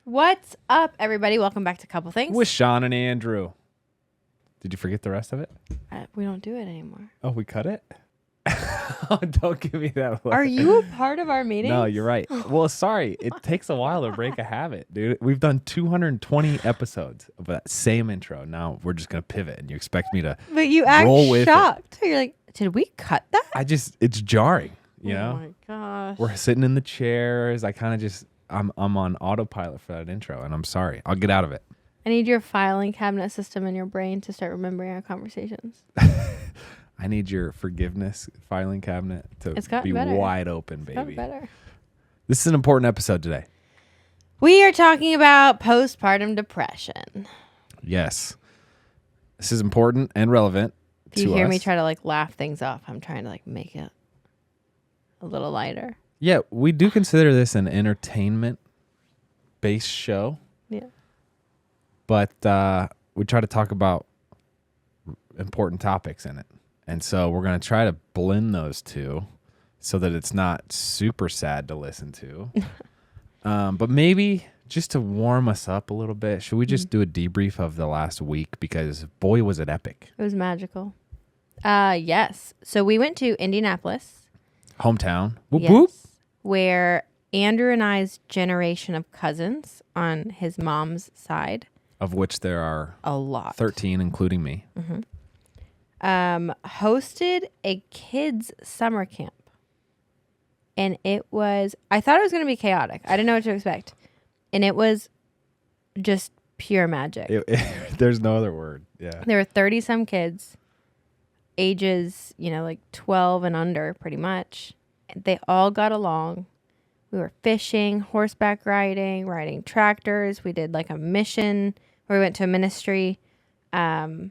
What's up, everybody? Welcome back to Couple Things. With Shawn and Andrew. Did you forget the rest of it? We don't do it anymore. Oh, we cut it? Don't give me that look. Are you a part of our meeting? No, you're right. Well, sorry. It takes a while to break a habit, dude. We've done 220 episodes of that same intro. Now we're just going to pivot, and you expect me to But you act roll with shocked. You're like, did we cut that? it's jarring, you know? Oh my gosh. We're sitting in the chairs. I kind of just, I'm on autopilot for that intro, and I'm sorry. I'll get out of it. I need your filing cabinet system in your brain to start remembering our conversations. I need your forgiveness filing cabinet to be better. wide open, It's baby. gotten better. This is an important episode today. We are talking about postpartum depression. Yes. This is important and relevant If you to hear us. me try to like laugh things off, I'm trying to like make it a little lighter. Yeah, we do consider this an entertainment-based show, Yeah. but we try to talk about important topics in it. And so we're going to try to blend those two so that it's not super sad to listen to. But maybe just to warm us up a little bit, should we just do a debrief of the last week? Because boy, was it epic. It was magical. Yes. So we went to Indianapolis. Hometown. Whoop, Yes. whoop. Where Andrew and I's generation of cousins on his mom's side, Of which there are a lot, 13, including me. hosted a kids summer camp. And I thought it was going to be chaotic. I didn't know what to expect. And it was just pure magic. There's no other word. Yeah. There were 30 some kids, ages, like 12 and under pretty much. They all got along. We were fishing, horseback riding tractors. We did like a mission where we went to a ministry. We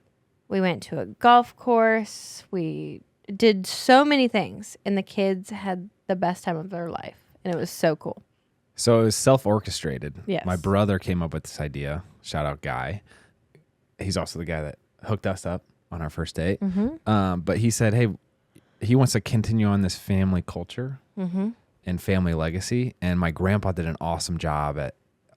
went to a golf course. We did so many things, and the kids had the best time of their life, and it was so cool. So it was self-orchestrated. Yes. My brother came up with this idea. Shout out Guy. He's also the guy that hooked us up on our first date. But he said, hey, he wants to continue on this family culture and family legacy. And my grandpa did an awesome job at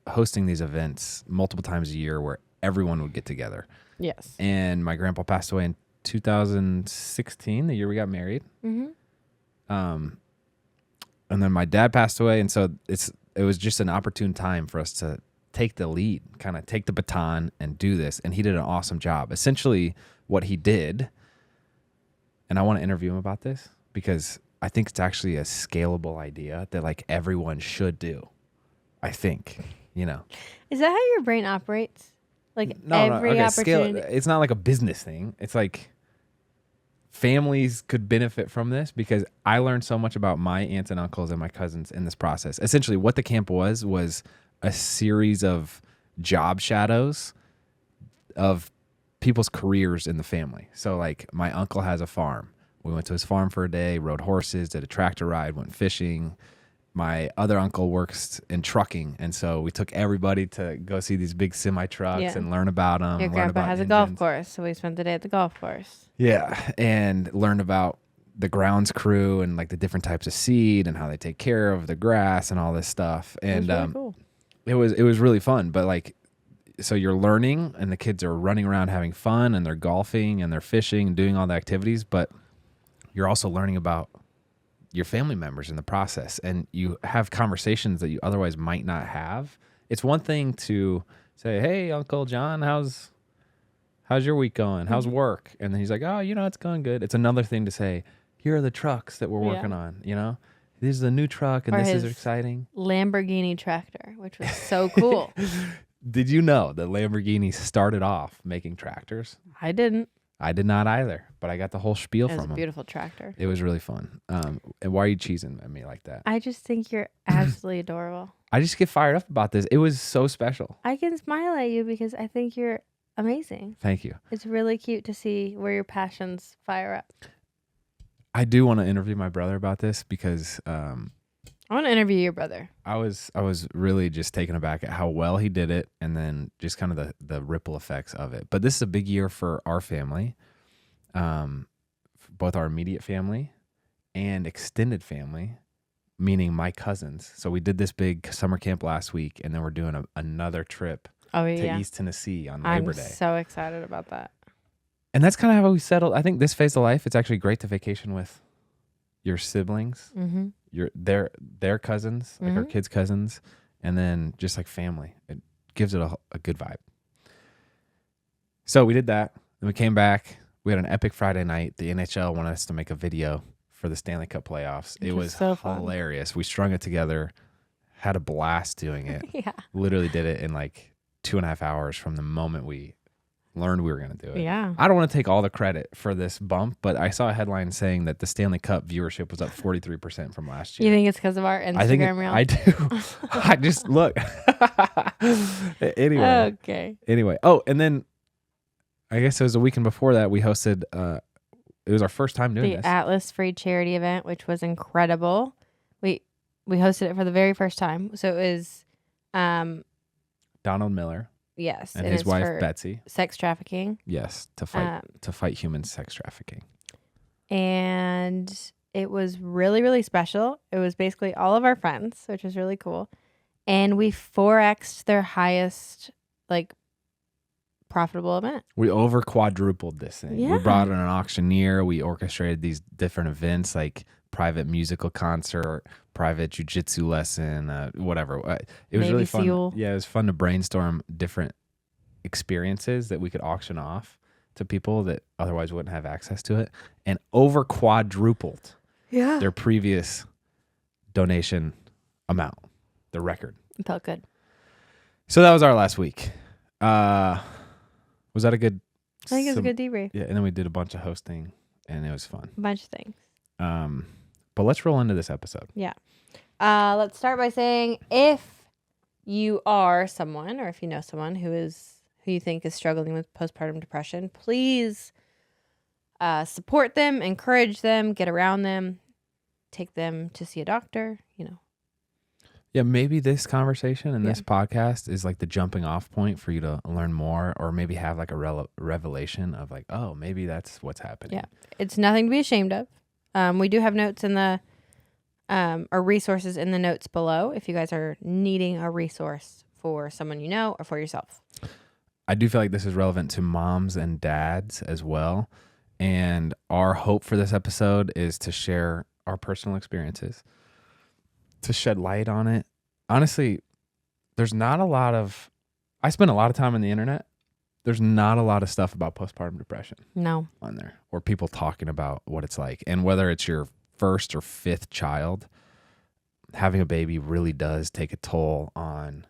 hosting these events multiple times a year where everyone would get together. Yes. And my grandpa passed away in 2016, the year we got married. And then my dad passed away. And so it was just an opportune time for us to take the lead, kind of take the baton and do this. And he did an awesome job. Essentially what he did, and I want to interview him about this because I think it's actually a scalable idea that like everyone should do. I think, Is that how your brain operates? Like every okay, opportunity? It's not like a business thing. It's like families could benefit from this because I learned so much about my aunts and uncles and my cousins in this process. Essentially, what the camp was a series of job shadows of people's careers in the family. So like my uncle has a farm. We went to his farm for a day, rode horses, did a tractor ride, went fishing. My other uncle works in trucking, and so we took everybody to go see these big semi trucks and learn about them. Your grandpa has a golf course, so we spent the day at the golf course. Yeah, and learned about the grounds crew and like the different types of seed and how they take care of the grass and all this stuff. And It was really cool. it was really fun. But like, so you're learning, and the kids are running around having fun, and they're golfing and they're fishing and doing all the activities, but you're also learning about your family members in the process, and you have conversations that you otherwise might not have. It's one thing to say, hey, Uncle John, how's your week going? How's work? And then he's like, oh, it's going good. It's another thing to say, here are the trucks that we're working on, This is a new truck, and Or this is his exciting. Lamborghini tractor, which was so cool. Did you know that Lamborghini started off making tractors? I didn't. I did not either, but I got the whole spiel It was from a him. beautiful tractor. It was really fun. And why are you cheesing at me like that? I just think you're absolutely adorable. I just get fired up about this. It was so special. I can smile at you because I think you're amazing. Thank you. It's really cute to see where your passions fire up. I do want to interview my brother about this because I want to interview your brother. I was really just taken aback at how well he did it, and then just kind of the ripple effects of it. But this is a big year for our family, both our immediate family and extended family. meaning my cousins. So we did this big summer camp last week, and then we're doing another trip Oh, to yeah. East Tennessee on I'm Labor Day. so excited about that. And that's kind of how we settled. I think this phase of life, it's actually great to vacation with your siblings, Mm-hmm. their cousins, like our Mhm. kids' cousins, and then just like family. It gives it a good vibe. So we did that. Then we came back. We had an epic Friday night. The NHL wanted us to make a video for the Stanley Cup playoffs. Which It was was so fun. hilarious. We strung it together, had a blast doing it. Yeah. Literally did it in like 2.5 hours from the moment we learned we were going to do it. Yeah. I don't want to take all the credit for this bump, but I saw a headline saying that the Stanley Cup viewership was up 43% from last year. You think it's because of our Instagram reel? I do. I just look. Anyway. Okay. Anyway. Oh, and then I guess it was a weekend before that we hosted. It was our first time doing The this. Atlas Free Charity event, which was incredible. We hosted it for the very first time. So it was, Donald Miller yes, and his it's wife for Betsy. sex trafficking. Yes, to fight human sex trafficking. And it was really, really special. It was basically all of our friends, which was really cool. And we 4x'd their highest, like, profitable event. We over quadrupled this thing. Yeah. We brought in an auctioneer. We orchestrated these different events like private musical concert, private jujitsu lesson, whatever. It was Navy really fun. SEAL. Yeah, it was fun to brainstorm different experiences that we could auction off to people that otherwise wouldn't have access to it, and over quadrupled their previous donation amount, the record. It felt good. So that was our last week. Was that a good? I think it was a good debrief. Yeah, and then we did a bunch of hosting, and it was fun. A bunch of things. But let's roll into this episode. Yeah. Let's start by saying if you are someone or if you know someone who you think is struggling with postpartum depression, please support them, encourage them, get around them, take them to see a doctor, Yeah, maybe this conversation and this podcast is like the jumping off point for you to learn more, or maybe have like a revelation of like, oh, maybe that's what's happening. Yeah. It's nothing to be ashamed of. We do have notes in the or resources in the notes below if you guys are needing a resource for someone you know or for yourself. I do feel like this is relevant to moms and dads as well. And our hope for this episode is to share our personal experiences, to shed light on it. Honestly, there's not a lot of, I spend a lot of time on the internet. There's not a lot of stuff about postpartum depression No. on there, or people talking about what it's like. And whether it's your first or fifth child, having a baby really does take a toll on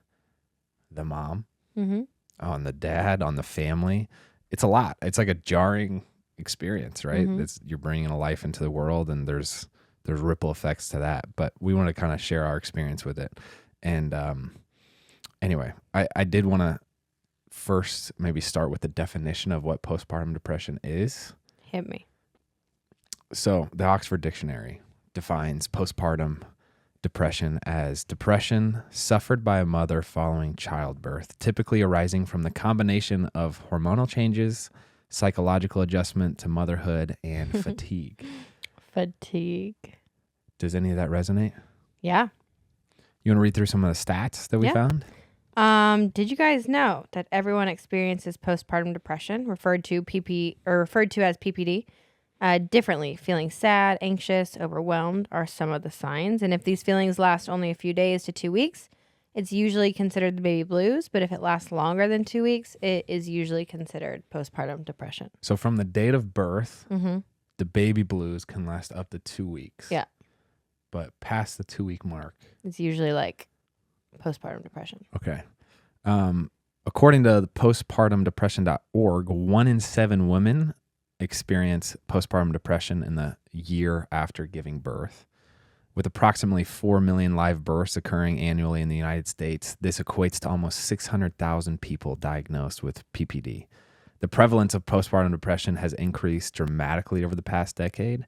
the mom, on the dad, on the family. It's a lot. It's like a jarring experience, right? You're bringing a life into the world, and there's ripple effects to that. But we want to kind of share our experience with it. And anyway, I did want to first maybe start with the definition of what postpartum depression is. Hit me. So the Oxford Dictionary defines postpartum depression as depression suffered by a mother following childbirth, typically arising from the combination of hormonal changes, psychological adjustment to motherhood, and fatigue. Fatigue. Does any of that resonate? Yeah. You want to read through some of the stats that we found? Did you guys know that everyone experiences postpartum depression, referred to as PPD, differently? Feeling sad, anxious, overwhelmed are some of the signs. And if these feelings last only a few days to 2 weeks, it's usually considered the baby blues. But if it lasts longer than 2 weeks, it is usually considered postpartum depression. So from the date of birth, the baby blues can last up to 2 weeks. Yeah. But past the 2-week mark, It's usually like postpartum depression. Okay. According to the postpartumdepression.org, 1 in 7 women experience postpartum depression in the year after giving birth. With approximately 4 million live births occurring annually in the United States, this equates to almost 600,000 people diagnosed with PPD. The prevalence of postpartum depression has increased dramatically over the past decade.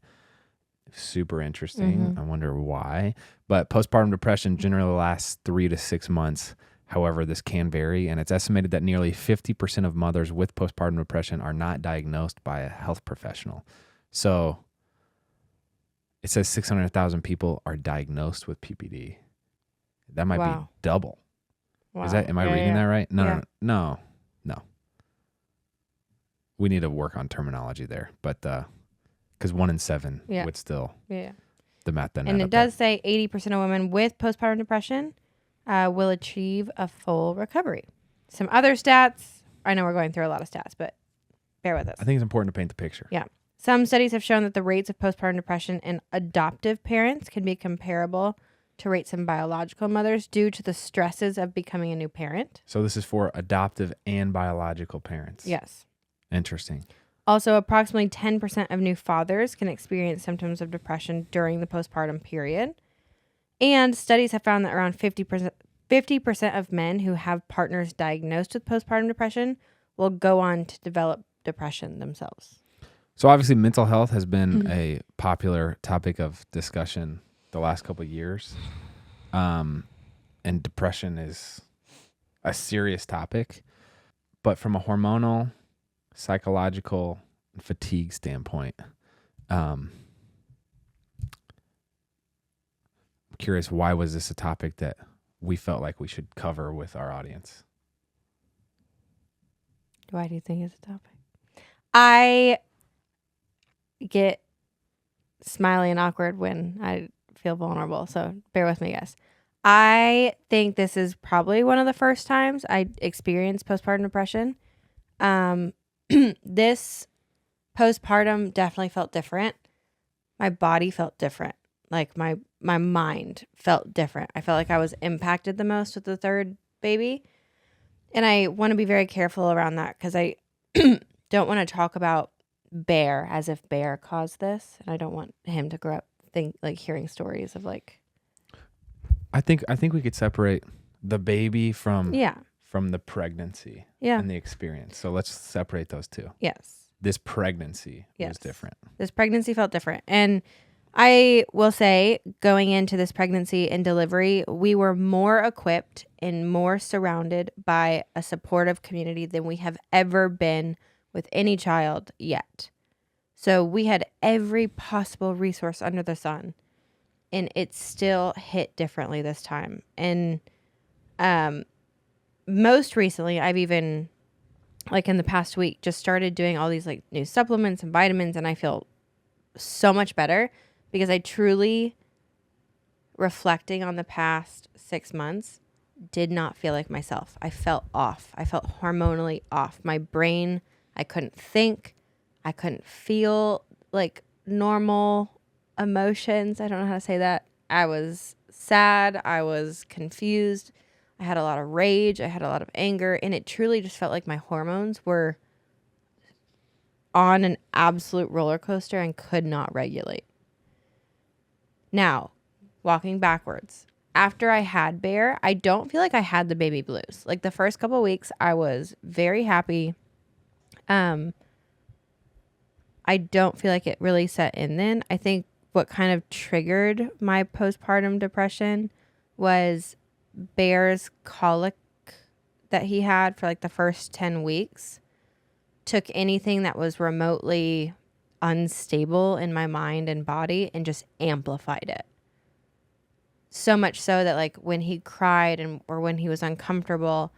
Super interesting. I wonder why. But postpartum depression generally lasts 3 to 6 months. However, this can vary, and it's estimated that nearly 50% of mothers with postpartum depression are not diagnosed by a health professional. So it says 600,000 people are diagnosed with PPD. That might be double. Wow. Am I reading that right? Yeah. No. We need to work on terminology there, but because 1 in 7 would still the math then. And it does say 80% of women with postpartum depression will achieve a full recovery. Some other stats. I know we're going through a lot of stats, but bear with us. I think it's important to paint the picture. Yeah. Some studies have shown that the rates of postpartum depression in adoptive parents can be comparable to rates in biological mothers due to the stresses of becoming a new parent. So this is for adoptive and biological parents. Yes. Interesting. Also, approximately 10% of new fathers can experience symptoms of depression during the postpartum period. And studies have found that around 50% of men who have partners diagnosed with postpartum depression will go on to develop depression themselves. So obviously mental health has been a popular topic of discussion the last couple of years. And depression is a serious topic. But from a hormonal, psychological, fatigue standpoint, I'm curious, why was this a topic that we felt like we should cover with our audience? Why do you think it's a topic? I get smiley and awkward when I feel vulnerable, so bear with me, guys. I think this is probably one of the first times I experienced postpartum depression. This postpartum definitely felt different. My body felt different. Like my mind felt different. I felt like I was impacted the most with the third baby. And I want to be very careful around that because I don't want to talk about Bear as if Bear caused this. And I don't want him to grow up hearing stories of like. I think we could separate the baby from the pregnancy and the experience. So let's separate those two. Yes. This pregnancy was different. This pregnancy felt different. And I will say, going into this pregnancy and delivery, we were more equipped and more surrounded by a supportive community than we have ever been with any child yet. So we had every possible resource under the sun, and it still hit differently this time. And most recently, I've even, like in the past week, just started doing all these like new supplements and vitamins, and I feel so much better. Because I truly, reflecting on the past 6 months, did not feel like myself. I felt off. I felt hormonally off. My brain, I couldn't think. I couldn't feel like normal emotions. I don't know how to say that. I was sad. I was confused. I had a lot of rage. I had a lot of anger. And it truly just felt like my hormones were on an absolute roller coaster and could not regulate. Now, walking backwards, after I had Bear, I don't feel like I had the baby blues. Like the first couple of weeks, I was very happy. I don't feel like it really set in then. I think what kind of triggered my postpartum depression was Bear's colic that he had for like the first 10 weeks. Took anything that was remotely unstable in my mind and body and just amplified it. So much so that like when he cried or when he was uncomfortable,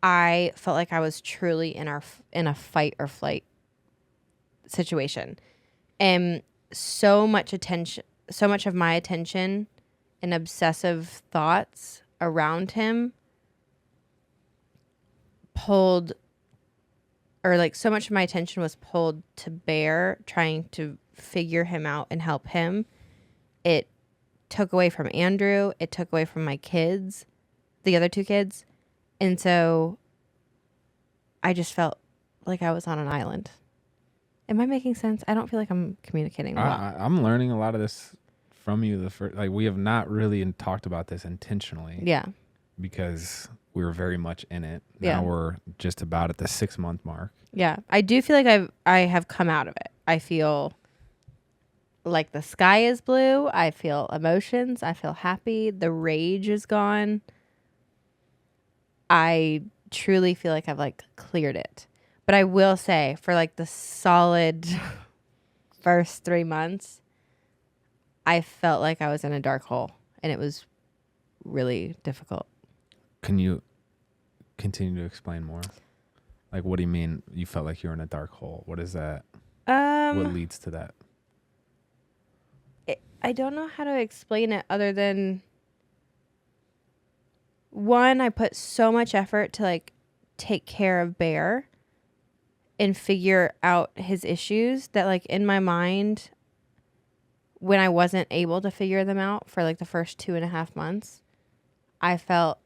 I felt like I was truly in a fight or flight situation. And so much of my attention and obsessive thoughts around him so much of my attention was pulled to Bear, trying to figure him out and help him. It took away from Andrew. It took away from my kids, the other two kids. And so I just felt like I was on an island. Am I making sense? I don't feel like I'm communicating well. I'm learning a lot of this from you. We have not really talked about this intentionally. Yeah. Because we were very much in it. Now we're just about at the 6 month mark. Yeah. I do feel like I have come out of it. I feel like the sky is blue. I feel emotions. I feel happy. The rage is gone. I truly feel like I've like cleared it. But I will say for like the solid first 3 months, I felt like I was in a dark hole, and it was really difficult. Can you continue to explain more? Like, what do you mean you felt like you were in a dark hole? What is that? What leads to that? I don't know how to explain it other than, one, I put so much effort to like take care of Bear and figure out his issues that like in my mind, when I wasn't able to figure them out for like the first 2.5 months, I felt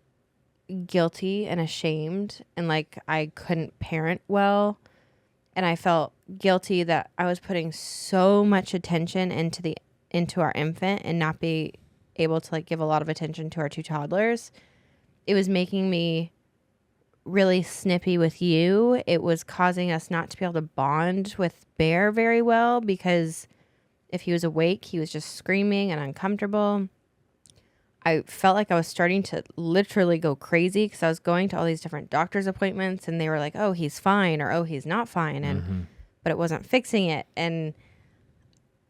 guilty and ashamed and like I couldn't parent well. And I felt guilty that I was putting so much attention into our infant and not be able to like give a lot of attention to our 2 toddlers. It was making me really snippy with you. It was causing us not to be able to bond with Bear very well because if he was awake, he was just screaming and uncomfortable. I felt like I was starting to literally go crazy because I was going to all these different doctor's appointments and they were like, oh, he's fine, or oh, he's not fine. And but it wasn't fixing it. And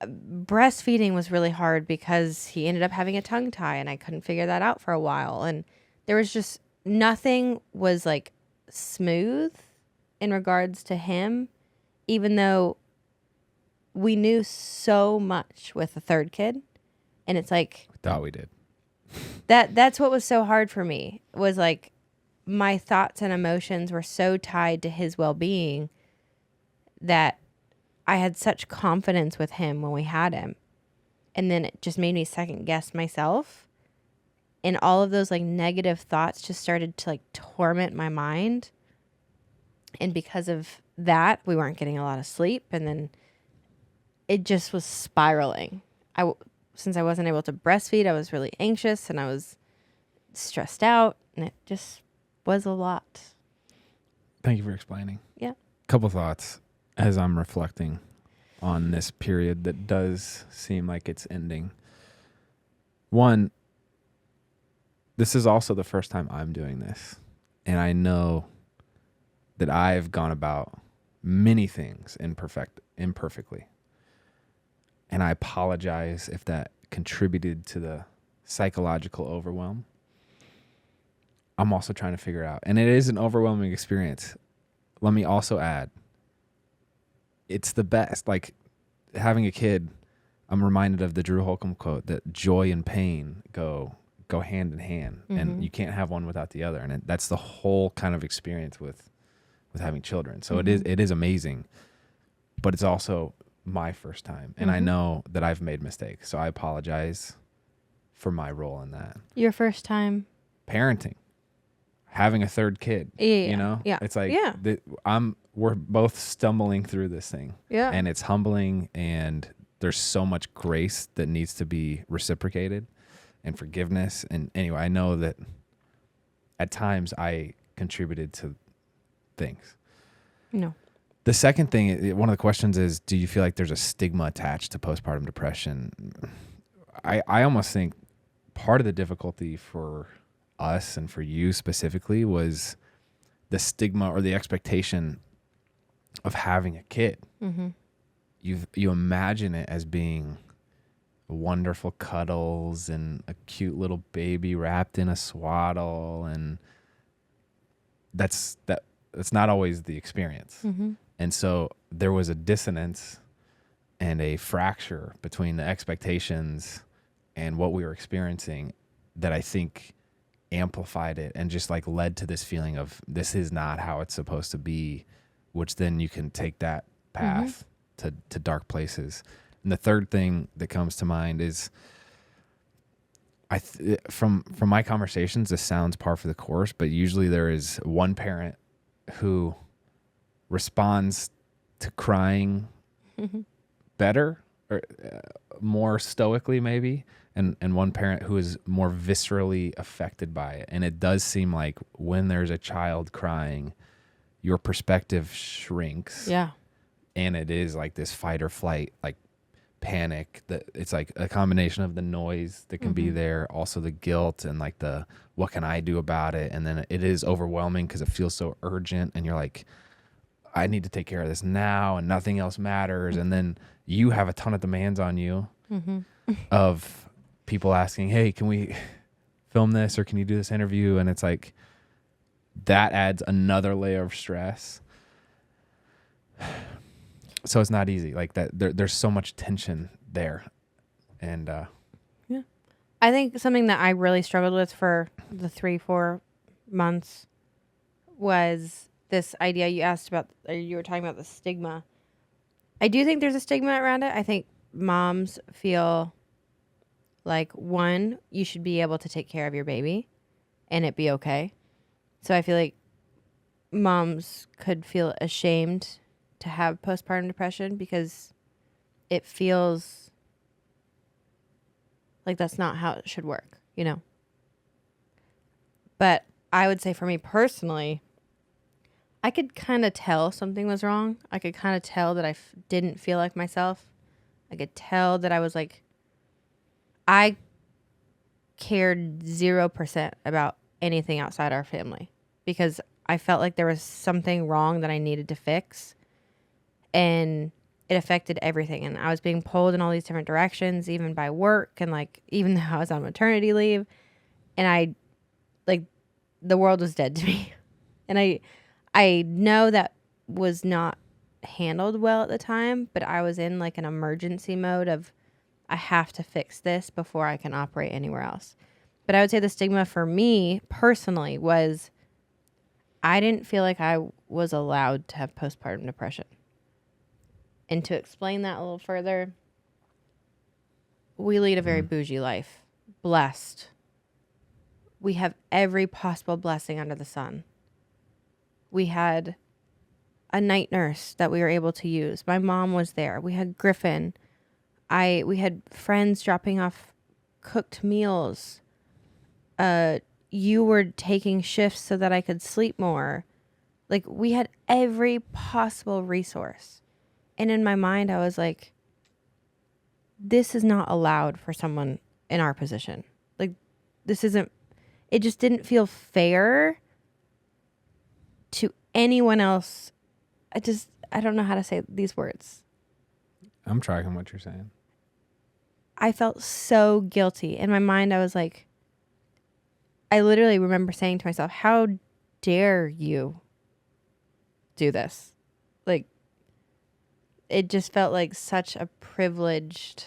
breastfeeding was really hard because he ended up having a tongue tie and I couldn't figure that out for a while. And there was just nothing was like smooth in regards to him, even though we knew so much with the 3rd kid. And it's like, We thought we did. That's what was so hard for me, was like my thoughts and emotions were so tied to his well-being that I had such confidence with him when we had him. And then it just made me second guess myself. And all of those like negative thoughts just started to like torment my mind. And because of that, we weren't getting a lot of sleep. And then it just was spiraling. Since I wasn't able to breastfeed, I was really anxious and I was stressed out, and it just was a lot. Thank you for explaining. Yeah. Couple thoughts as I'm reflecting on this period that does seem like it's ending. One, this is also the first time I'm doing this, and I know that I've gone about many things imperfectly. And I apologize if that contributed to the psychological overwhelm. I'm also trying to figure out, and it is an overwhelming experience. Let me also add, it's the best. Like having a kid, I'm reminded of the Drew Holcomb quote that joy and pain go hand in hand, and you can't have one without the other. And that's the whole kind of experience with having children. So it is amazing, but it's also my first time, and I know that I've made mistakes, so I apologize for my role in that. Your first time parenting, having a 3rd kid. You know, it's like we're both stumbling through this thing, and it's humbling, and there's so much grace that needs to be reciprocated and forgiveness. And anyway, I know that at times I contributed to things. No. The second thing, one of the questions is, do you feel like there's a stigma attached to postpartum depression? I almost think part of the difficulty for us and for you specifically was the stigma or the expectation of having a kid. You imagine it as being wonderful cuddles and a cute little baby wrapped in a swaddle, and that's not always the experience. And so there was a dissonance and a fracture between the expectations and what we were experiencing that I think amplified it and just like led to this feeling of this is not how it's supposed to be, which then you can take that path to dark places. And the third thing that comes to mind is from my conversations, this sounds par for the course, but usually there is one parent who responds to crying better or more stoically maybe, and one parent who is more viscerally affected by it. And it does seem like when there's a child crying, your perspective shrinks. Yeah. And it is like this fight or flight, like panic, that it's like a combination of the noise that can be there, also the guilt and like the what can I do about it, and then it is overwhelming because it feels so urgent and you're like, I need to take care of this now and nothing else matters. And then you have a ton of demands on you. of people asking, hey, can we film this or can you do this interview? And it's like, that adds another layer of stress. So it's not easy. Like that, there's so much tension there. And Yeah. I think something that I really struggled with for the 3-4 months was this idea you asked about, or you were talking about the stigma. I do think there's a stigma around it. I think moms feel like, one, you should be able to take care of your baby and it be okay. So I feel like moms could feel ashamed to have postpartum depression because it feels like that's not how it should work, you know? But I would say for me personally, I could kind of tell something was wrong. I could kind of tell that I didn't feel like myself. I could tell that I was like, I cared 0% about anything outside our family because I felt like there was something wrong that I needed to fix. And it affected everything. And I was being pulled in all these different directions, even by work. And like, even though I was on maternity leave, and I, like, the world was dead to me. And I know that was not handled well at the time, but I was in like an emergency mode of, I have to fix this before I can operate anywhere else. But I would say the stigma for me personally was I didn't feel like I was allowed to have postpartum depression. And to explain that a little further, we lead a very bougie life, blessed. We have every possible blessing under the sun. We had a night nurse that we were able to use. My mom was there. We had Griffin. We had friends dropping off cooked meals. You were taking shifts so that I could sleep more. Like, we had every possible resource. And in my mind, I was like, this is not allowed for someone in our position. Like, this isn't, it just didn't feel fair to anyone else. I don't know how to say these words. I'm tracking what you're saying. I felt so guilty. In my mind, I was like, I literally remember saying to myself, how dare you do this? Like, it just felt like such a privileged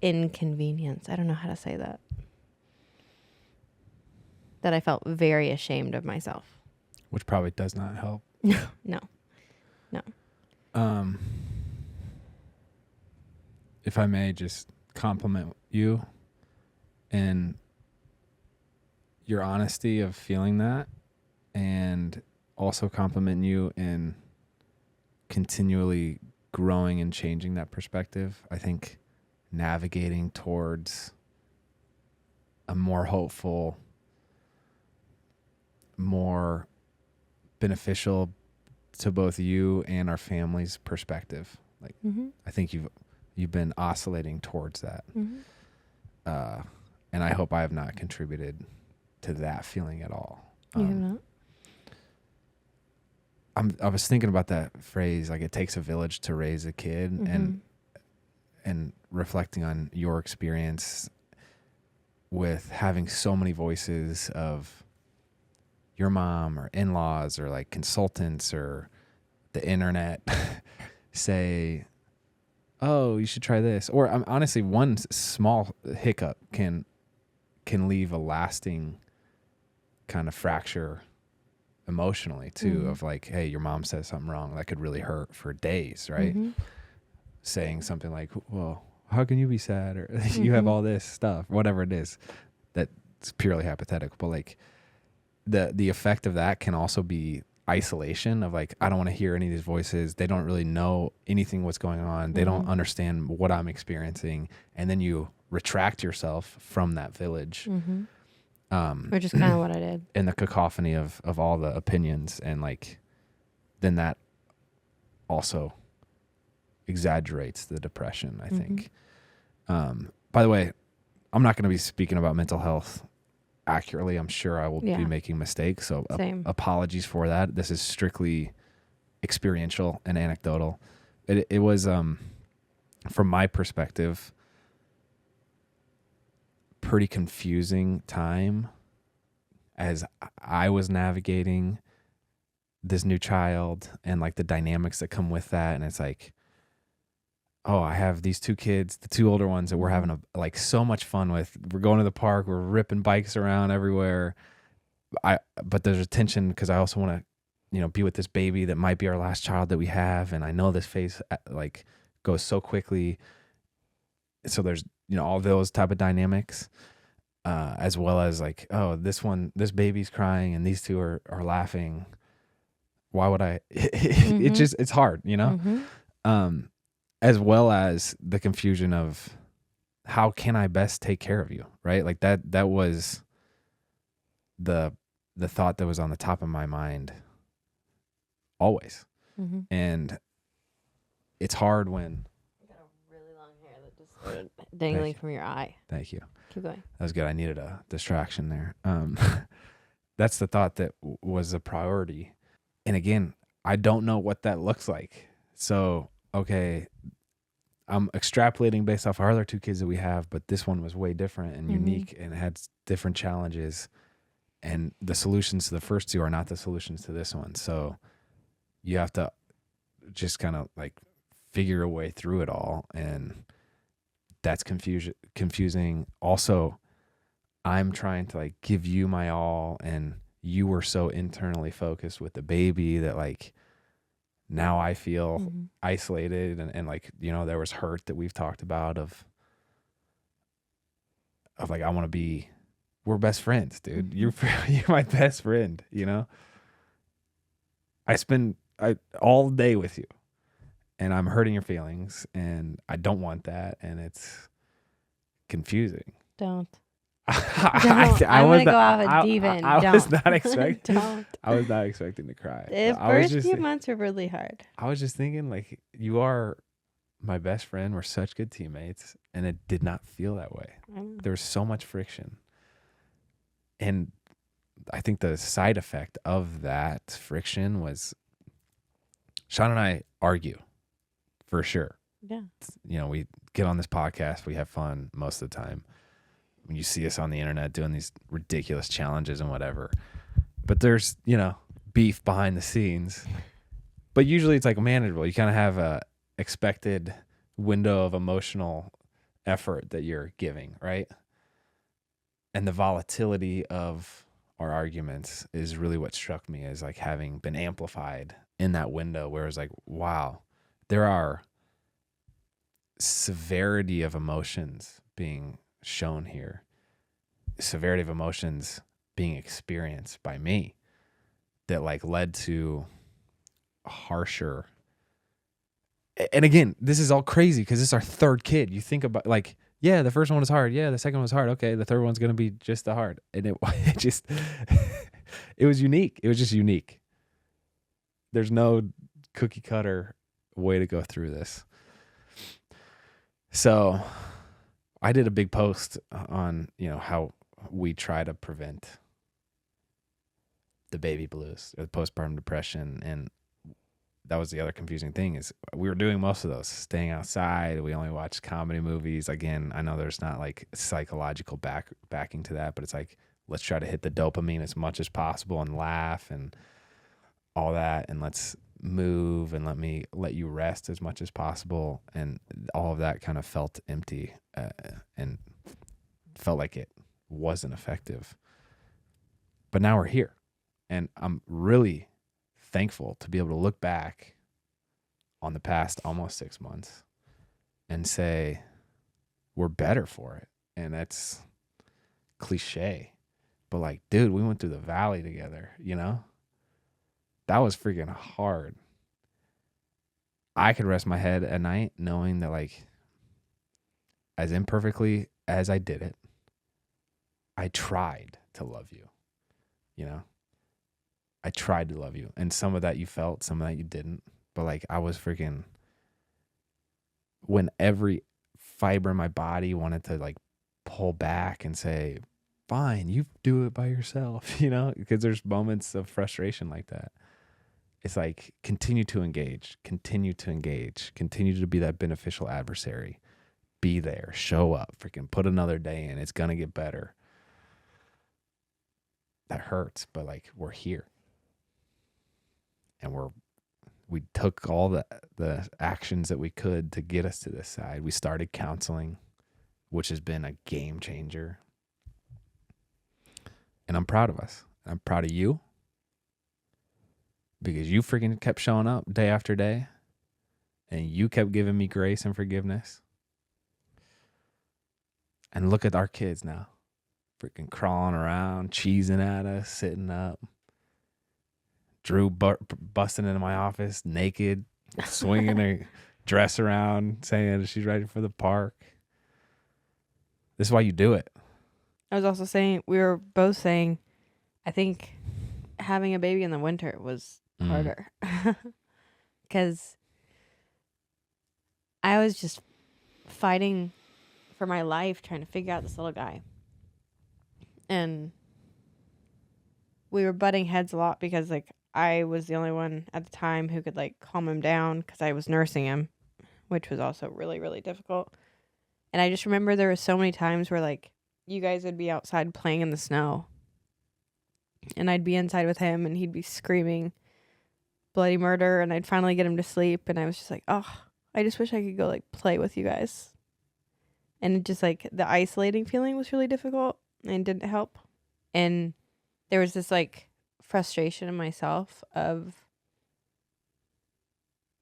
inconvenience. I don't know how to say that. That I felt very ashamed of myself. Which probably does not help. No. If I may just compliment you and your honesty of feeling that, and also compliment you in continually growing and changing that perspective. I think navigating towards a more hopeful, more beneficial to both you and our family's perspective. Like, I think you've been oscillating towards that. And I hope I have not contributed to that feeling at all. You have not? I was thinking about that phrase, like, it takes a village to raise a kid, and reflecting on your experience with having so many voices of your mom or in-laws or like consultants or the internet say, oh, you should try this. Or honestly, one small hiccup can leave a lasting kind of fracture emotionally too, of like, hey, your mom says something wrong that could really hurt for days, right? Saying something like, well, how can you be sad? Or you have all this stuff, whatever it is, that's purely hypothetical. But like the effect of that can also be isolation of like, I don't want to hear any of these voices. They don't really know anything what's going on. They don't understand what I'm experiencing. And then you retract yourself from that village. Which is kind of what I did. In the cacophony of all the opinions. And like, then that also exaggerates the depression, I think. By the way, I'm not going to be speaking about mental health accurately. I'm sure I will be making mistakes. So apologies for that. This is strictly experiential and anecdotal. It was from my perspective, pretty confusing time as I was navigating this new child and like the dynamics that come with that. And it's like, oh, I have these two kids, the two older ones that we're having like so much fun with. We're going to the park, we're ripping bikes around everywhere. But there's a tension because I also want to, be with this baby that might be our last child that we have. And I know this phase like goes so quickly. So there's, all those type of dynamics, as well as like, oh, this baby's crying and these two are laughing. Why would I, it's hard, as well as the confusion of how can I best take care of you? Right. Like that was the thought that was on the top of my mind always. And it's hard when you got a really long hair that just started dangling from your eye. Thank you. Keep going. That was good. I needed a distraction there. That's the thought that was a priority. And again, I don't know what that looks like. So, okay, I'm extrapolating based off our other two kids that we have, but this one was way different and unique and had different challenges. And the solutions to the first two are not the solutions to this one. So you have to just kind of like figure a way through it all. And that's confusing. Also, I'm trying to like give you my all, and you were so internally focused with the baby that like now I feel isolated and like, there was hurt that we've talked about of like, we're best friends, dude. You're my best friend, I spend all day with you and I'm hurting your feelings and I don't want that. And it's confusing. Don't. I want to go off a deep end. I was not expecting. Don't. I was not expecting to cry. The first few months are really hard. I was just thinking, like, you are my best friend. We're such good teammates, and it did not feel that way. There was so much friction, and I think the side effect of that friction was Shawn and I argue, for sure. Yeah. We get on this podcast, we have fun most of the time. When you see us on the internet doing these ridiculous challenges and whatever, but there's, beef behind the scenes, but usually it's like manageable. You kind of have a expected window of emotional effort that you're giving, right? And the volatility of our arguments is really what struck me as like having been amplified in that window where it's like, wow, there are severity of emotions being shown here, severity of emotions being experienced by me that like led to harsher. And again, this is all crazy because this is our third kid. You think about like, yeah, the first one was hard. Yeah, the second one was hard. Okay, the third one's going to be just as hard. And it just, it was unique. It was just unique. There's no cookie cutter way to go through this. So I did a big post on, how we try to prevent the baby blues or the postpartum depression. And that was the other confusing thing is we were doing most of those, staying outside. We only watched comedy movies. Again, I know there's not like psychological backing to that, but it's like, let's try to hit the dopamine as much as possible and laugh and all that. And let's move and let you rest as much as possible. And all of that kind of felt empty and felt like it wasn't effective. But now we're here, and I'm really thankful to be able to look back on the past almost 6 months and say we're better for it. And that's cliche, but like, dude, we went through the valley together, that was freaking hard. I could rest my head at night knowing that like, as imperfectly as I did it, I tried to love you, I tried to love you. And some of that you felt, some of that you didn't. But like, I was freaking, when every fiber in my body wanted to like pull back and say, fine, you do it by yourself, because there's moments of frustration like that. It's like continue to engage, continue to engage, continue to be that beneficial adversary. Be there, show up, freaking put another day in. It's gonna get better. That hurts, but like we're here. And we took all the actions that we could to get us to this side. We started counseling, which has been a game changer. And I'm proud of us. I'm proud of you because you freaking kept showing up day after day and you kept giving me grace and forgiveness. And look at our kids now, freaking crawling around, cheesing at us, sitting up. Drew busting into my office naked, swinging her dress around, saying she's ready for the park. This is why you do it. I was also saying, we were both saying, I think having a baby in the winter was harder. Because I was just fighting for my life, trying to figure out this little guy. And we were butting heads a lot because, like, I was the only one at the time who could, like, calm him down because I was nursing him, which was also really, really difficult. And I just remember there were so many times where, like, you guys would be outside playing in the snow. And I'd be inside with him and he'd be screaming bloody murder. And I'd finally get him to sleep. And I was just like, oh, I just wish I could go, like, play with you guys. And it just, like, the isolating feeling was really difficult and didn't help. And there was this, like, frustration in myself of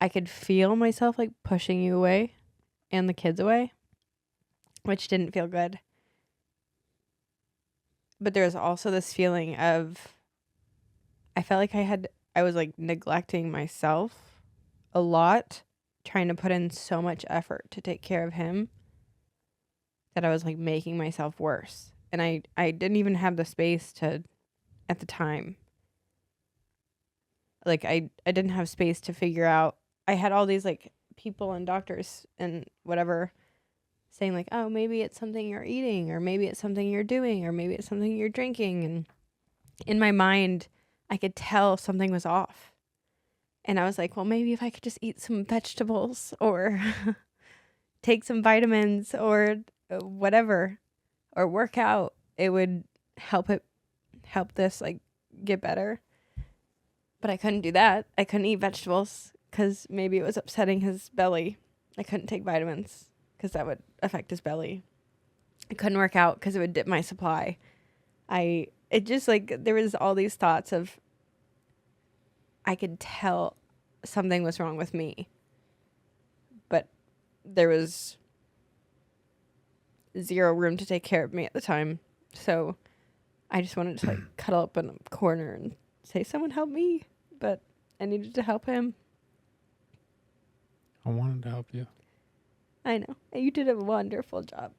I could feel myself, like, pushing you away and the kids away, which didn't feel good. But there was also this feeling of I felt like I was, like, neglecting myself a lot, trying to put in so much effort to take care of him that I was, like, making myself worse. And I didn't even have the space to, at the time, like, I didn't have space to figure out. I had all these, like, people and doctors and whatever saying, like, oh, maybe it's something you're eating, or maybe it's something you're doing, or maybe it's something you're drinking. And in my mind, I could tell something was off. And I was like, well, maybe if I could just eat some vegetables or take some vitamins or whatever, or work out, it would help this, like, get better. But I couldn't do that. I couldn't eat vegetables because maybe it was upsetting his belly. I couldn't take vitamins because that would affect his belly. I couldn't work out because it would dip my supply. It just, like, there was all these thoughts of I could tell something was wrong with me. But there was zero room to take care of me at the time. So I just wanted to, like, cuddle up in a corner and say, someone help me. But I needed to help him. I wanted to help you. I know. You did a wonderful job.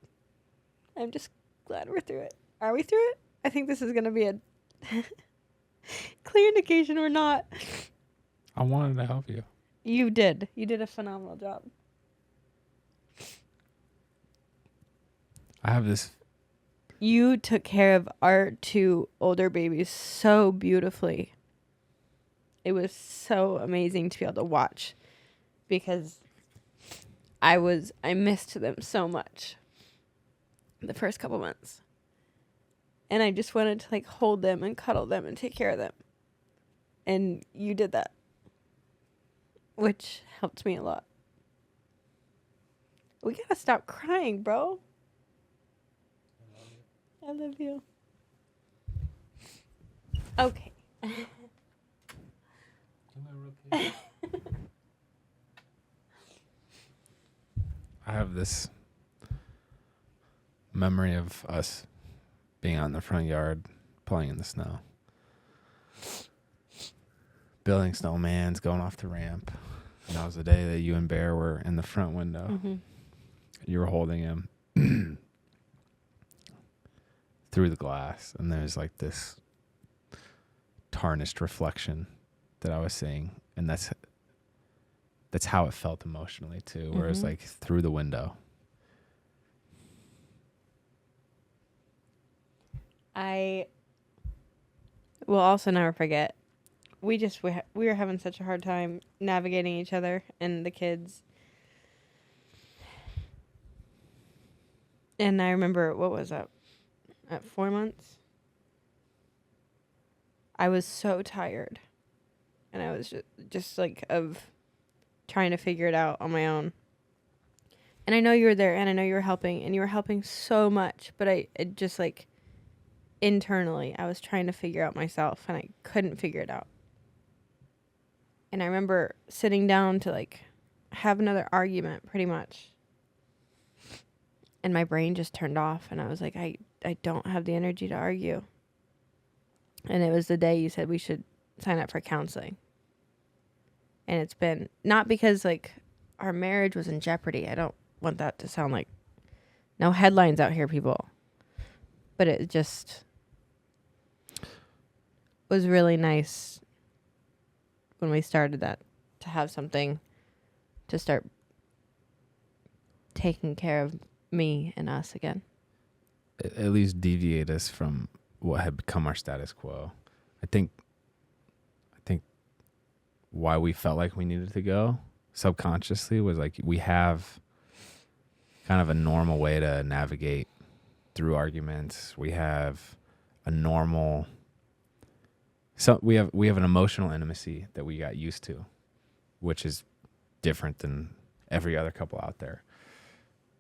I'm just glad we're through it. Are we through it? I think this is going to be a clear indication we're not. I wanted to help you. You did. You did a phenomenal job. I have this. You took care of our two older babies so beautifully. It was so amazing to be able to watch because I missed them so much the first couple months. And I just wanted to, like, hold them and cuddle them and take care of them. And you did that, which helped me a lot. We gotta stop crying, bro. I love you. Okay. I have this memory of us being out in the front yard playing in the snow, building snowmans, going off the ramp. And that was the day that you and Bear were in the front window. Mm-hmm. You were holding him through the glass, and there's, like, this tarnished reflection that I was seeing, and that's how it felt emotionally too, where it's like through the window. I will also never forget we were having such a hard time navigating each other and the kids. And I remember, what was that? At 4 months, I was so tired. And I was just like of trying to figure it out on my own. And I know you were there and I know you were helping and you were helping so much, but I just like internally, I was trying to figure out myself and I couldn't figure it out. And I remember sitting down to like have another argument pretty much. And my brain just turned off and I was like, I don't have the energy to argue. And it was the day you said we should sign up for counseling. And it's been not because like our marriage was in jeopardy. I don't want that to sound like no headlines out here, people. But it just was really nice when we started that to have something to start taking care of me and us again. At least deviate us from what had become our status quo. I think why we felt like we needed to go subconsciously was like we have kind of a normal way to navigate through arguments. We have a normal we have an emotional intimacy that we got used to, which is different than every other couple out there.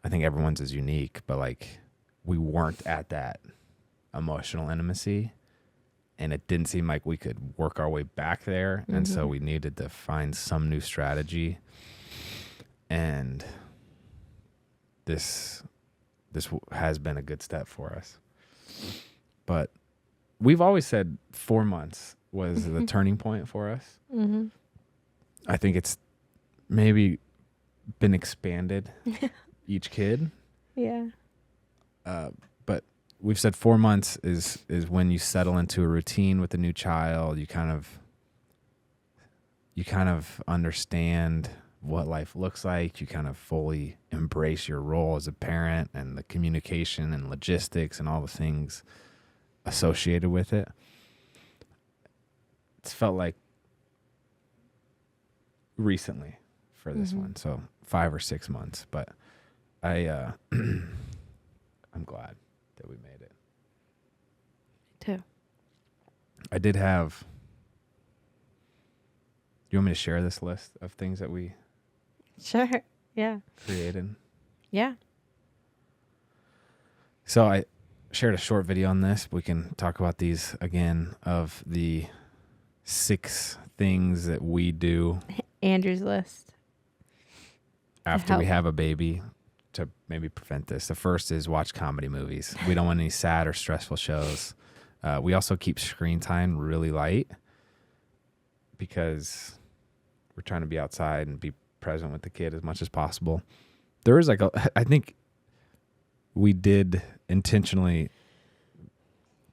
I think everyone's is unique, but like we weren't at that emotional intimacy. And it didn't seem like we could work our way back there. Mm-hmm. And so we needed to find some new strategy. And this has been a good step for us. But we've always said 4 months was the turning point for us. Mm-hmm. I think it's maybe been expanded each kid. Yeah. But we've said 4 months is when you settle into a routine with a new child. You kind of understand what life looks like. You kind of fully embrace your role as a parent and the communication and logistics and all the things associated with it. It's felt like recently for this one. So 5 or 6 months, but I'm glad that we made it. Me too. I did have. You want me to share this list of things that we Sure. Yeah. created? Yeah. So I shared a short video on this. We can talk about these again of the 6 things that we do. Andrew's list. After we have a baby to maybe prevent this. The first is watch comedy movies. We don't want any sad or stressful shows. We also keep screen time really light because we're trying to be outside and be present with the kid as much as possible. There is I think we did intentionally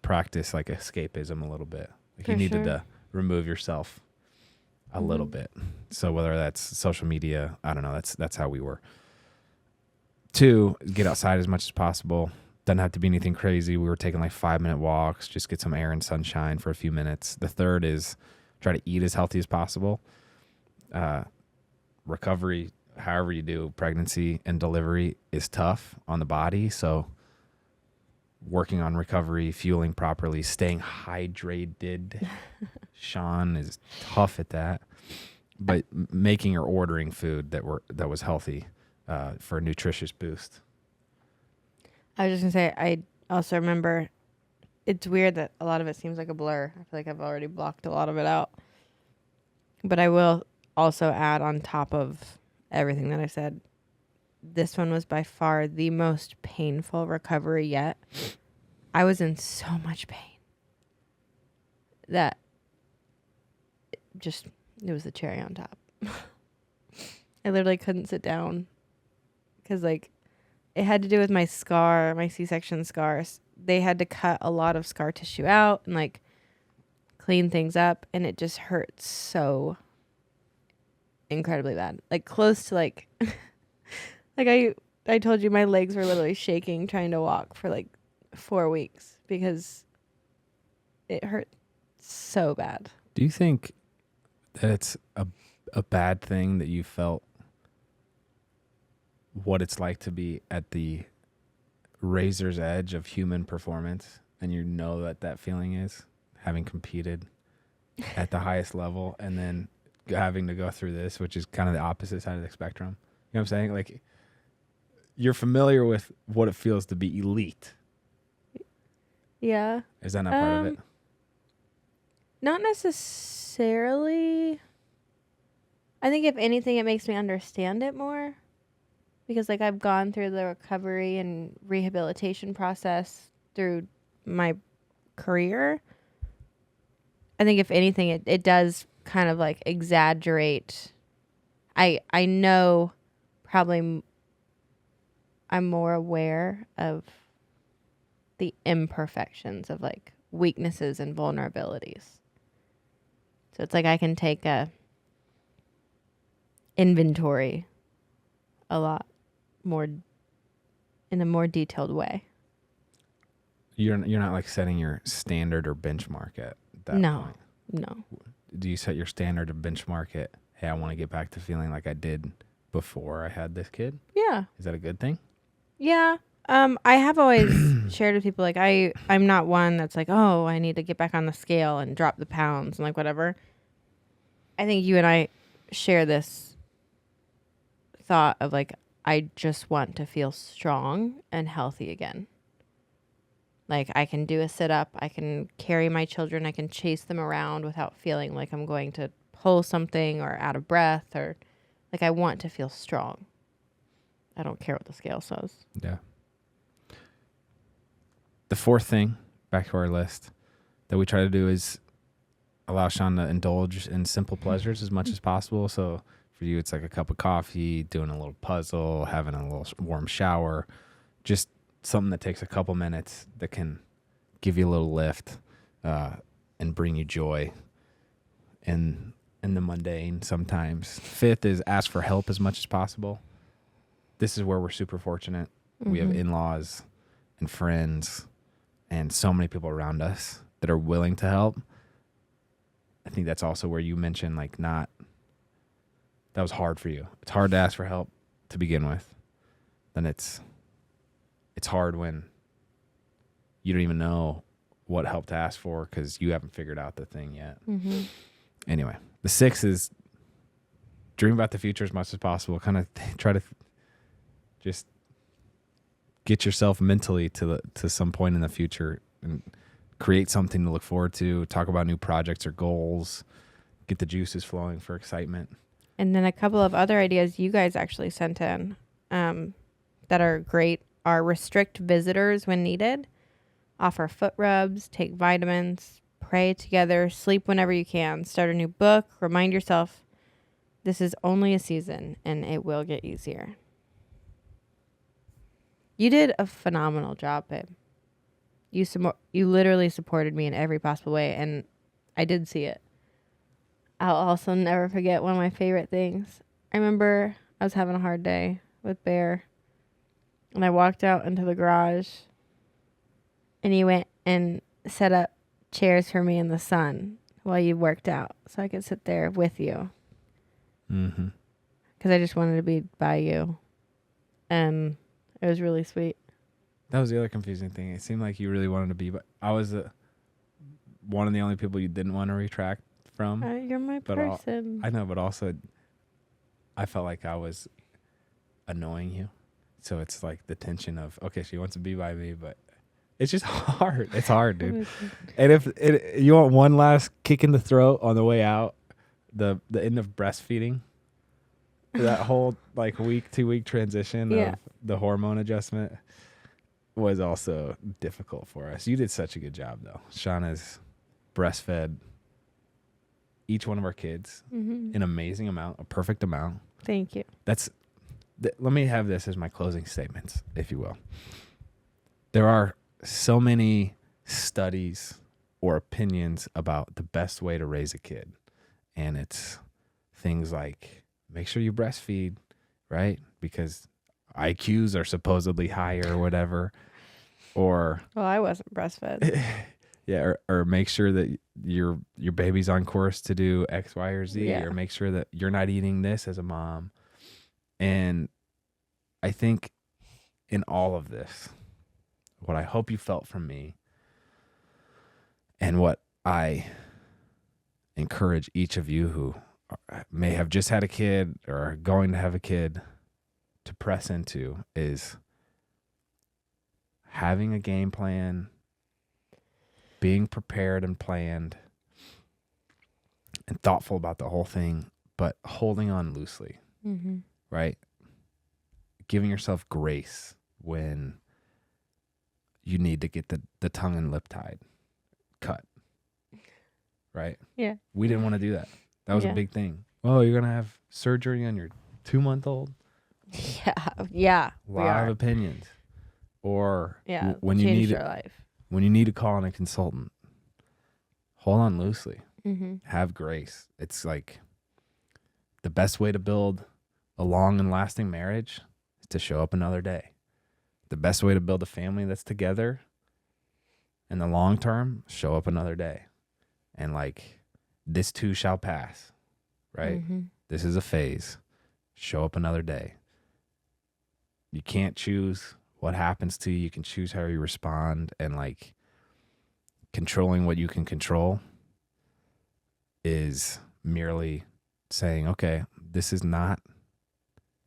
practice like escapism a little bit. Like you needed to remove yourself a little bit. So whether that's social media, I don't know, that's how we were. 2, get outside as much as possible. Doesn't have to be anything crazy. We were taking like 5-minute walks, just get some air and sunshine for a few minutes. The third is try to eat as healthy as possible. Recovery, however you do, pregnancy and delivery is tough on the body. So working on recovery, fueling properly, staying hydrated. Shawn is tough at that. But making or ordering food that was healthy for a nutritious boost. I was just going to say, I also remember it's weird that a lot of it seems like a blur. I feel like I've already blocked a lot of it out. But I will also add on top of everything that I said, this one was by far the most painful recovery yet. I was in so much pain that it was the cherry on top. I literally couldn't sit down because like it had to do with my scar, my C-section scars. They had to cut a lot of scar tissue out and like clean things up, and it just hurt so incredibly bad. Like close to like like I told you my legs were literally shaking trying to walk for like 4 weeks because it hurt so bad. Do you think that it's a bad thing that you felt what it's like to be at the razor's edge of human performance, and you know that feeling is having competed at the highest level and then having to go through this, which is kind of the opposite side of the spectrum. You know what I'm saying? Like, you're familiar with what it feels to be elite. Yeah. Is that not part of it? Not necessarily. I think if anything, it makes me understand it more, because like I've gone through the recovery and rehabilitation process through my career. I think if anything, it does kind of like exaggerate. I know probably I'm more aware of the imperfections of like weaknesses and vulnerabilities. So it's like I can take a inventory a lot more in a more detailed way. You're not like setting your standard or benchmark at that point. No. Do you set your standard or benchmark at, hey, I want to get back to feeling like I did before I had this kid? Yeah. Is that a good thing? Yeah. I have always shared with people, like, I'm not one that's like, oh, I need to get back on the scale and drop the pounds and like whatever. I think you and I share this thought of like, I just want to feel strong and healthy again. Like, I can do a sit up, I can carry my children, I can chase them around without feeling like I'm going to pull something or out of breath, or like, I want to feel strong. I don't care what the scale says. Yeah. The fourth thing, back to our list, that we try to do is allow Shawn to indulge in simple pleasures as much as possible. So for you, it's like a cup of coffee, doing a little puzzle, having a little warm shower, just something that takes a couple minutes that can give you a little lift and bring you joy in the mundane sometimes. Fifth is ask for help as much as possible. This is where we're super fortunate. Mm-hmm. We have in-laws and friends and so many people around us that are willing to help. I think that's also where you mentioned like that was hard for you. It's hard to ask for help to begin with. Then it's hard when you don't even know what help to ask for because you haven't figured out the thing yet. Mm-hmm. Anyway, the sixth is dream about the future as much as possible. Kind of try to just get yourself mentally to some point in the future and create something to look forward to. Talk about new projects or goals. Get the juices flowing for excitement. And then a couple of other ideas you guys actually sent in that are great are restrict visitors when needed, offer foot rubs, take vitamins, pray together, sleep whenever you can, start a new book, remind yourself this is only a season and it will get easier. You did a phenomenal job, babe. You literally supported me in every possible way, and I did see it. I'll also never forget one of my favorite things. I remember I was having a hard day with Bear, and I walked out into the garage, and you went and set up chairs for me in the sun while you worked out so I could sit there with you. Mm-hmm. Because I just wanted to be by you. And it was really sweet. That was the other confusing thing. It seemed like you really wanted to be, but I was one of the only people you didn't want to retract from. You're my person. I know, but also I felt like I was annoying you. So it's like the tension of, okay, she wants to be by me, but it's just hard. It's hard, dude. And if you want one last kick in the throat on the way out, the end of breastfeeding, that whole like 2-week transition of the hormone adjustment was also difficult for us. You did such a good job, though. Shawn has breastfed each one of our kids an amazing amount, a perfect amount. Thank you. Let me have this as my closing statements, if you will. There are so many studies or opinions about the best way to raise a kid. And it's things like make sure you breastfeed, right? Because IQs are supposedly higher or whatever. Or well, I wasn't breastfed. Yeah, or make sure that your baby's on course to do X, Y, or Z, Yeah. or make sure that you're not eating this as a mom. And I think in all of this, what I hope you felt from me and what I encourage each of you who may have just had a kid or are going to have a kid to press into is having a game plan, being prepared and planned and thoughtful about the whole thing, but holding on loosely, right? Giving yourself grace when you need to get the tongue and lip tied, cut, right? Yeah. We didn't want to do that. That was a Yeah. big thing. Oh, you're going to have surgery on your 2-month-old? Yeah. A lot of opinions. Or Yeah. when you Changed need your life. when you need to call on a consultant, hold on loosely. Mm-hmm. Have grace. It's like the best way to build a long and lasting marriage is to show up another day. The best way to build a family that's together in the long term, show up another day. And like, this too shall pass, right? Mm-hmm. This is a phase. Show up another day. You can't choose what happens to you. You can choose how you respond, and like controlling what you can control is merely saying, okay, this is not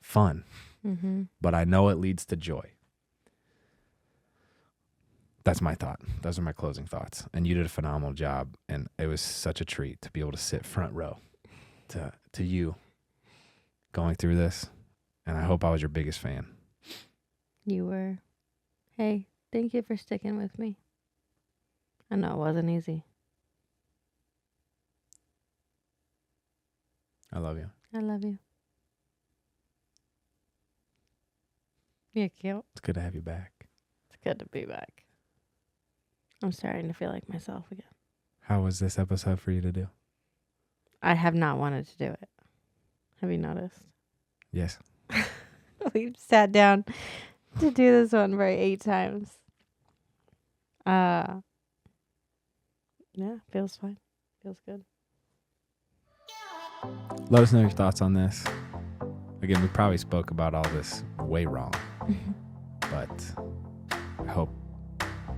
fun, but I know it leads to joy. That's my thought. Those are my closing thoughts. And you did a phenomenal job. And it was such a treat to be able to sit front row to you going through this. And I hope I was your biggest fan. You were. Hey, thank you for sticking with me. I know it wasn't easy. I love you. I love you. You're cute. It's good to have you back. It's good to be back. I'm starting to feel like myself again. How was this episode for you to do? I have not wanted to do it. Have you noticed? Yes. We've sat down to do this one for 8 times. Yeah, feels fine. Feels good. Let us know your thoughts on this. Again, we probably spoke about all this way wrong. But I hope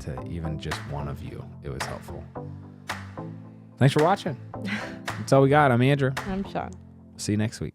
to even just one of you, it was helpful. Thanks for watching. That's all we got. I'm Andrew. I'm Shawn. See you next week.